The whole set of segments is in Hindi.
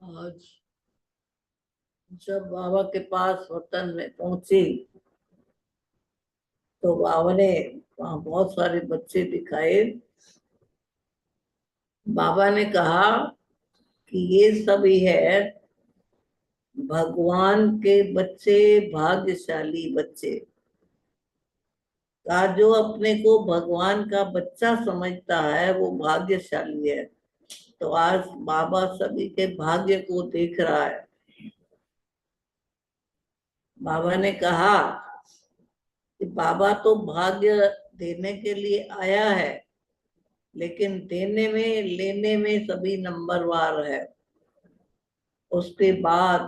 आज जब बाबा के पास वतन में पहुंची तो बाबा ने वहाँ बहुत सारे बच्चे दिखाए। बाबा ने कहा कि ये सभी है भगवान के बच्चे, भाग्यशाली बच्चे। का जो अपने को भगवान का बच्चा समझता है वो भाग्यशाली है। तो आज बाबा सभी के भाग्य को देख रहा है। बाबा ने कहा कि बाबा तो भाग्य देने के लिए आया है, लेकिन देने में लेने में सभी नंबरवार है। उसके बाद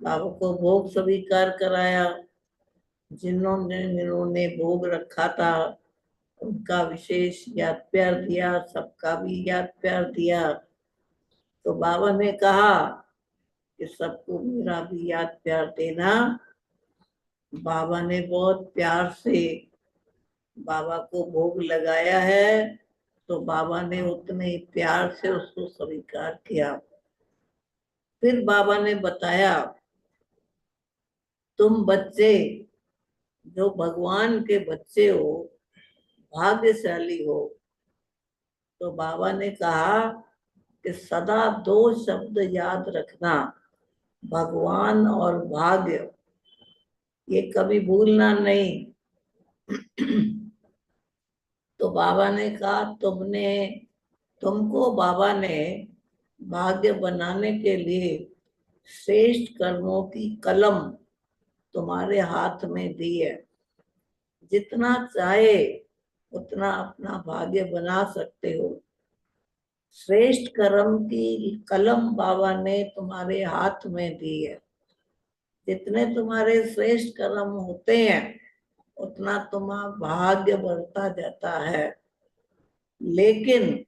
बाबा को भोग स्वीकार कराया। जिन्होंने जिन्होंने भोग रखा था उनका विशेष याद प्यार दिया, सबका भी याद प्यार दिया। तो बाबा ने कहा कि सबको मेरा भी याद प्यार देना। बाबा ने बहुत प्यार से बाबा को भोग लगाया है, तो बाबा ने उतने ही प्यार से उसको स्वीकार किया। फिर बाबा ने बताया, तुम बच्चे जो भगवान के बच्चे हो, भाग्यशाली हो। तो बाबा ने कहा कि सदा दो शब्द याद रखना, भगवान और भाग्य, ये कभी भूलना नहीं। तो बाबा ने कहा तुमको बाबा ने भाग्य बनाने के लिए श्रेष्ठ कर्मों की कलम तुम्हारे हाथ में दी है। जितना चाहे उतना अपना भाग्य बना सकते हो। श्रेष्ठ कर्म की कलम बाबा ने तुम्हारे हाथ में दी है। जितने तुम्हारे श्रेष्ठ कर्म होते हैं उतना तुम्हारा भाग्य बढ़ता जाता है। लेकिन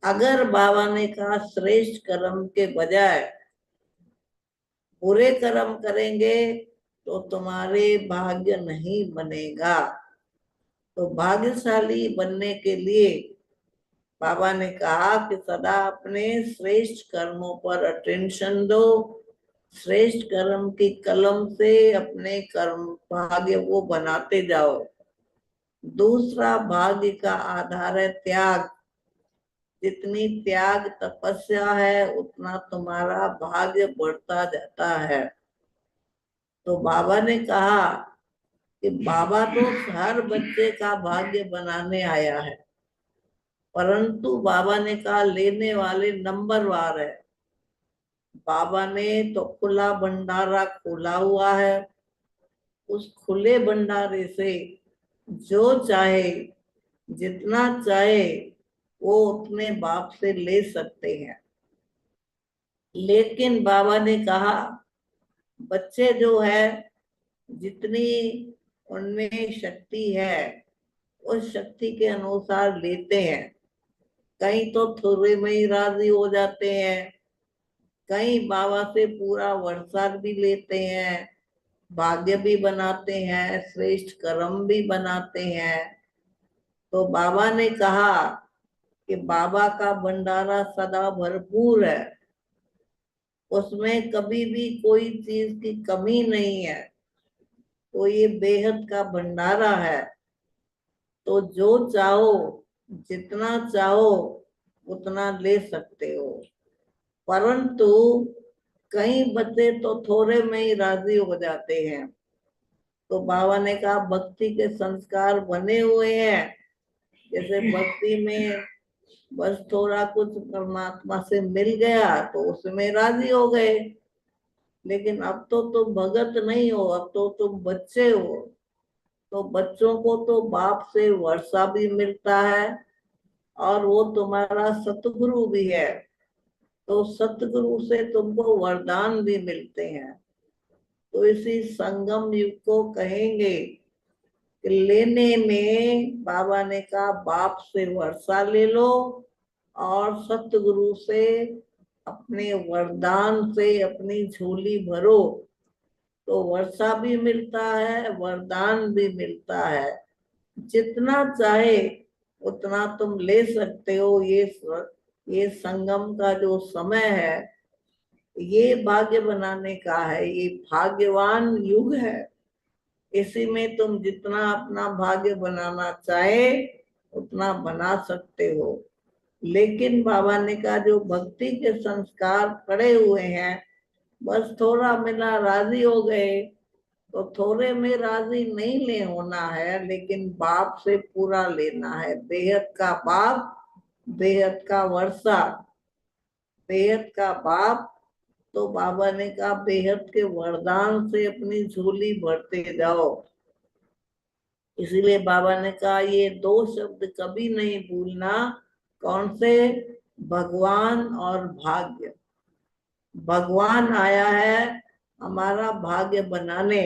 अगर बाबा ने कहा श्रेष्ठ कर्म के बजाय बुरे कर्म करेंगे तो तुम्हारे भाग्य नहीं बनेगा। तो भाग्यशाली बनने के लिए बाबा ने कहा कि सदा अपने श्रेष्ठ कर्मों पर अटेंशन दो। श्रेष्ठ कर्म की कलम से अपने कर्म भाग्य को बनाते जाओ। दूसरा भाग्य का आधार है त्याग। जितनी त्याग तपस्या है उतना तुम्हारा भाग्य बढ़ता जाता है। तो बाबा ने कहा कि बाबा तो हर बच्चे का भाग्य बनाने आया है, परंतु बाबा ने कहा लेने वाले नंबरवार है। बाबा ने तो खुला भंडारा खोला हुआ है। उस खुले भंडारे से जो चाहे जितना चाहे वो अपने बाप से ले सकते हैं। लेकिन बाबा ने कहा बच्चे जो है जितनी उनमें शक्ति है उस शक्ति के अनुसार लेते हैं। कहीं तो थोड़े में ही राजी हो जाते हैं, कहीं बाबा से पूरा वर्षा भी लेते हैं, भाग्य भी बनाते हैं, श्रेष्ठ कर्म भी बनाते हैं। तो बाबा ने कहा कि बाबा का भंडारा सदा भरपूर है, उसमें कभी भी कोई चीज की कमी नहीं है। तो ये बेहद का भंडारा है। तो जो चाहो जितना चाहो उतना ले सकते हो। परंतु कई बच्चे तो थोड़े में ही राजी हो जाते हैं। तो बाबा ने कहा भक्ति के संस्कार बने हुए हैं। जैसे भक्ति में बस थोड़ा कुछ परमात्मा से मिल गया तो उसमें राजी हो गए। लेकिन अब तो तुम भगत नहीं हो, अब तो तुम बच्चे हो। तो बच्चों को तो बाप से वर्षा भी मिलता है और वो तुम्हारा सतगुरु भी है। तो सतगुरु से तुमको वरदान भी मिलते हैं। तो इसी संगम युग को कहेंगे कि लेने में बाबा ने कहा बाप से वर्षा ले लो और सतगुरु से अपने वरदान से अपनी झोली भरो। तो वर्षा भी मिलता है, वरदान भी मिलता है। जितना चाहे उतना तुम ले सकते हो। ये संगम का जो समय है ये भाग्य बनाने का है, ये भाग्यवान युग है। इसी में तुम जितना अपना भाग्य बनाना चाहे उतना बना सकते हो। लेकिन बाबा ने कहा जो भक्ति के संस्कार पड़े हुए हैं, बस थोड़ा मिला राजी हो गए, तो थोड़े में राजी नहीं ले होना है, लेकिन बाप से पूरा लेना है। बेहद का बाप, बेहद का वर्षा, बेहद का बाप। तो बाबा ने कहा बेहद के वरदान से अपनी झोली भरते जाओ। इसीलिए बाबा ने कहा ये दो शब्द कभी नहीं भूलना। कौन से? भगवान और भाग्य। भगवान आया है हमारा भाग्य बनाने।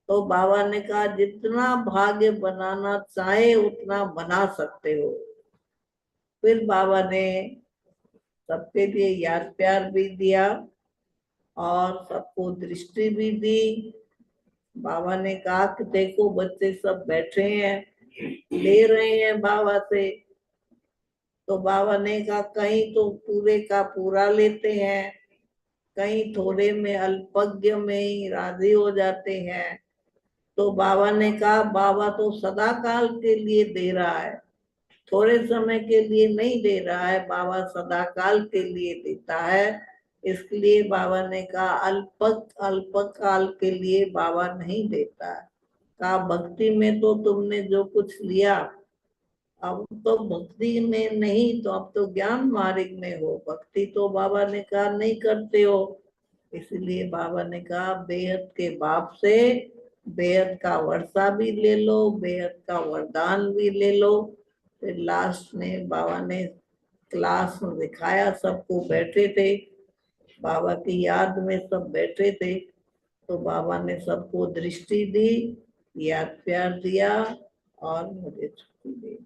तो बाबा ने कहा जितना भाग्य बनाना चाहे उतना बना सकते हो। फिर बाबा ने सबके लिए याद प्यार भी दिया और सबको दृष्टि भी दी। बाबा ने कहा कि देखो बच्चे सब बैठे हैं, ले रहे हैं बाबा से। तो बाबा ने कहा कहीं तो पूरे का पूरा लेते हैं, कहीं थोड़े में अल्पज्ञ में ही राजी हो जाते हैं। तो बाबा ने कहा बाबा तो सदा काल के लिए दे रहा है, थोड़े समय के लिए नहीं दे रहा है, बाबा सदा काल के लिए देता है। इसलिए बाबा ने कहा अल्प काल के लिए बाबा नहीं देता है। कहा भक्ति में तो तुमने जो कुछ लिया, अब तो भक्ति में नहीं, तो अब तो ज्ञान मार्ग में हो। भक्ति तो बाबा ने कहा नहीं करते हो। इसलिए बाबा ने कहा बेहद के बाप से बेहद का वर्षा भी ले लो, बेहद का वरदान भी ले लो। फिर लास्ट में बाबा ने क्लास में दिखाया, सबको बैठे थे, बाबा की याद में सब बैठे थे। तो बाबा ने सबको दृष्टि दी, याद प्यार दिया और मुझे छुट्टी दी।